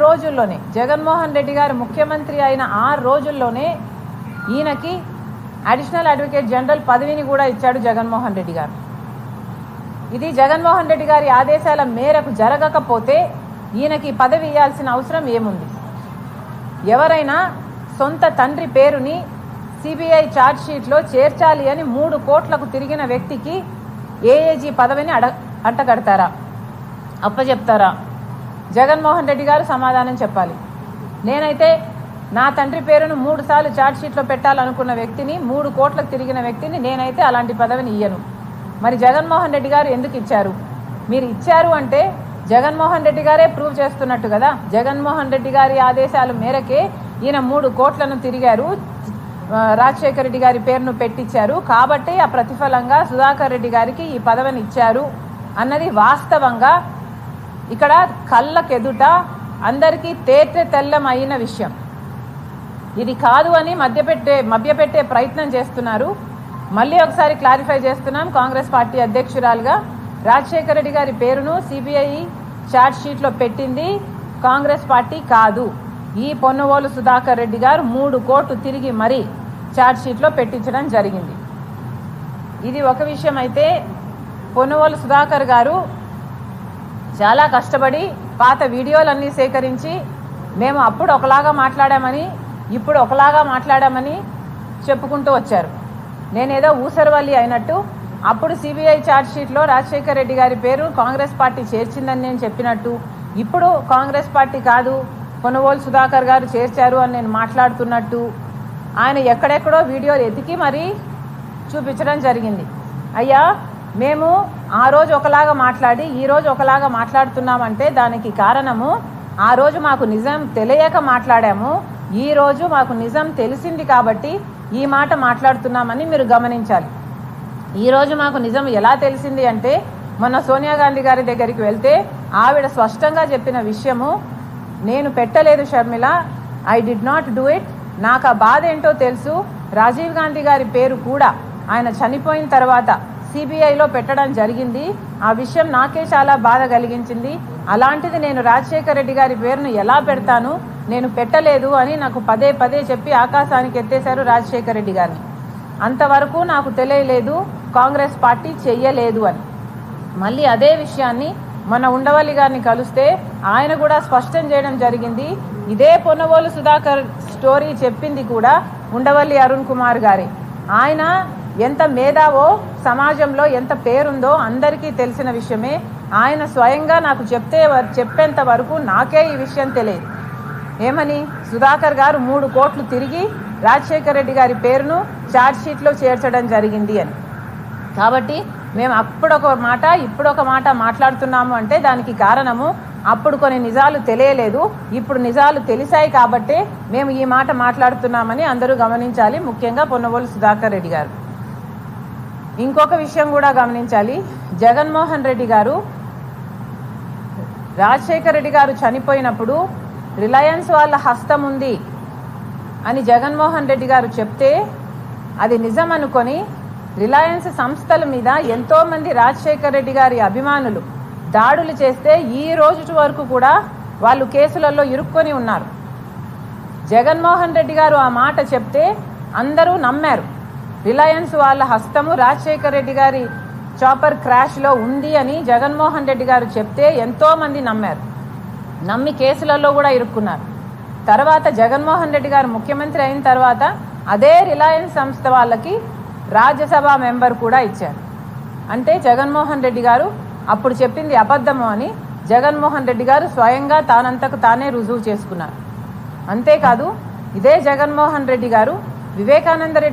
రోజుల్లోనే జగన్మోహన్ రెడ్డి గారు ముఖ్యమంత్రి అయిన ఆ రోజుల్లోనే ఈయనకి అడిషనల్ అడ్వకేట్ జనరల్ పదవిని కూడా ఇచ్చాడు జగన్మోహన్ రెడ్డి గారు. ఇది జగన్మోహన్ రెడ్డి గారి ఆదేశాల మేరకు జరగకపోతే ఈయనకి పదవి ఇవ్వాల్సిన అవసరం ఏముంది? ఎవరైనా సొంత తండ్రి పేరుని సిబిఐ ఛార్జ్ షీట్లో చేర్చాలి అని 3 కోట్లకు తిరిగిన వ్యక్తికి ఏఏజీ పదవిని అంటగడతారా, అప్పచెప్తారా? జగన్మోహన్ రెడ్డి గారు సమాధానం చెప్పాలి. నేనైతే నా తండ్రి పేరును 3 సార్లు ఛార్జ్ షీట్లో పెట్టాలనుకున్న వ్యక్తిని, 3 కోట్లకు తిరిగిన వ్యక్తిని నేనైతే అలాంటి పదవిని ఇయ్యను. మరి జగన్మోహన్ రెడ్డి గారు ఎందుకు ఇచ్చారు? మీరు ఇచ్చారు అంటే జగన్మోహన్ రెడ్డి గారే ప్రూవ్ చేస్తున్నట్టు కదా. జగన్మోహన్ రెడ్డి గారి ఆదేశాల మేరకే ఈయన 3 కోట్లను తిరిగారు, రాజశేఖర రెడ్డి గారి పేరును పెట్టించారు. కాబట్టి ఆ ప్రతిఫలంగా సుధాకర్ రెడ్డి గారికి ఈ పదవిని ఇచ్చారు అన్నది వాస్తవంగా ఇక్కడ కళ్ళకెదుట అందరికీ తెల్లం అయిన విషయం. ఇది కాదు అని మభ్యపెట్టే ప్రయత్నం చేస్తున్నారు. మళ్ళీ ఒకసారి క్లారిఫై చేస్తున్నాం. కాంగ్రెస్ పార్టీ అధ్యక్షురాలుగా రాజశేఖర రెడ్డి గారి పేరును సిబిఐ ఛార్జ్ షీట్లో పెట్టింది కాంగ్రెస్ పార్టీ కాదు. ఈ పొన్నవోలు సుధాకర్ రెడ్డి గారు 3 కోట్లు తిరిగి మరీ ఛార్జ్ షీట్లో పెట్టించడం జరిగింది. ఇది ఒక విషయం. అయితే పొన్నవోలు సుధాకర్ గారు చాలా కష్టపడి పాత వీడియోలన్నీ సేకరించి మేము అప్పుడు ఒకలాగా మాట్లాడామని ఇప్పుడు ఒకలాగా మాట్లాడామని చెప్పుకుంటూ వచ్చారు. నేనేదో ఊసరవల్లి అయినట్టు అప్పుడు సిబిఐ ఛార్జ్ షీట్లో రాజశేఖర రెడ్డి గారి పేరు కాంగ్రెస్ పార్టీ చేర్చిందని నేను చెప్పినట్టు, ఇప్పుడు కాంగ్రెస్ పార్టీ కాదు పొన్నవోలు సుధాకర్ గారు చేర్చారు అని నేను మాట్లాడుతున్నట్టు ఆయన ఎక్కడెక్కడో వీడియోలు ఎతికి మరీ చూపించడం జరిగింది. అయ్యా, మేము ఆ రోజు ఒకలాగా మాట్లాడి ఈ రోజు ఒకలాగా మాట్లాడుతున్నామంటే దానికి కారణము ఆ రోజు మాకు నిజం తెలియక మాట్లాడాము, ఈ రోజు మాకు నిజం తెలిసింది కాబట్టి ఈ మాట మాట్లాడుతున్నామని మీరు గమనించాలి. ఈరోజు మాకు నిజం ఎలా తెలిసింది అంటే మొన్న సోనియా గాంధీ గారి దగ్గరికి వెళ్తే ఆవిడ స్పష్టంగా చెప్పిన విషయము, నేను పెట్టలేదు Sharmila, I did not do it, నాకు ఆ బాధ ఏంటో తెలుసు. రాజీవ్ గాంధీ గారి పేరు కూడా ఆయన చనిపోయిన తర్వాత సిబిఐలో పెట్టడం జరిగింది, ఆ విషయం నాకే చాలా బాధ కలిగించింది. అలాంటిది నేను రాజశేఖర రెడ్డి గారి పేరును ఎలా పెడతాను, నేను పెట్టలేదు అని నాకు పదే చెప్పి ఆకాశానికి ఎత్తేశారు రాజశేఖర రెడ్డి గారిని. అంతవరకు నాకు తెలియలేదు, కాంగ్రెస్ పార్టీ చెయ్యలేదు అని. మళ్ళీ అదే విషయాన్ని మన ఉండవల్లి గారిని కలిస్తే ఆయన కూడా స్పష్టం చేయడం జరిగింది. ఇదే పొన్నవోలు సుధాకర్ స్టోరీ చెప్పింది కూడా ఉండవల్లి అరుణ్ కుమార్ గారి. ఆయన ఎంత మేధావో, సమాజంలో ఎంత పేరుందో అందరికీ తెలిసిన విషయమే. ఆయన స్వయంగా నాకు చెప్పేంత వరకు నాకే ఈ విషయం తెలియదు. ఏమని? సుధాకర్ గారు 3 కోట్లు తిరిగి రాజశేఖర రెడ్డి గారి పేరును ఛార్జ్ షీట్లో చేర్చడం జరిగింది అని. కాబట్టి మేము అప్పుడొక మాట ఇప్పుడొక మాట మాట్లాడుతున్నాము అంటే దానికి కారణము అప్పుడు కొన్ని నిజాలు తెలియలేదు, ఇప్పుడు నిజాలు తెలిసాయి కాబట్టే మేము ఈ మాట మాట్లాడుతున్నామని అందరూ గమనించాలి. ముఖ్యంగా పొన్నవోలు సుధాకర్ రెడ్డి గారు. ఇంకొక విషయం కూడా గమనించాలి. జగన్మోహన్ రెడ్డి గారు రాజశేఖర రెడ్డి గారు చనిపోయినప్పుడు రిలయన్స్ వాళ్ళ హస్తం ఉంది అని జగన్మోహన్ రెడ్డి గారు చెప్తే అది నిజం అనుకొని రిలయన్స్ సంస్థల మీద ఎంతోమంది రాజశేఖర రెడ్డి గారి అభిమానులు దాడులు చేస్తే ఈ రోజు వరకు కూడా వాళ్ళు కేసులలో ఇరుక్కొని ఉన్నారు. జగన్మోహన్ రెడ్డి గారు ఆ మాట చెప్తే అందరూ నమ్మారు. రిలయన్స్ వాళ్ళ హస్తము రాజశేఖర రెడ్డి గారి చాపర్ క్రాష్లో ఉంది అని జగన్మోహన్ రెడ్డి గారు చెప్తే ఎంతోమంది నమ్మారు, నమ్మి కేసులలో కూడా ఇరుక్కున్నారు. తర్వాత జగన్మోహన్ రెడ్డి గారు ముఖ్యమంత్రి అయిన తర్వాత అదే రిలయన్స్ సంస్థ వాళ్ళకి రాజ్యసభ మెంబర్ కూడా ఇచ్చారు. అంటే జగన్మోహన్ రెడ్డి గారు అప్పుడు చెప్పింది అబద్ధము అని జగన్మోహన్ రెడ్డి గారు స్వయంగా తానంతకు తానే రుజువు చేసుకున్నారు. అంతేకాదు ఇదే జగన్మోహన్ రెడ్డి గారు వివేకానంద రెడ్డి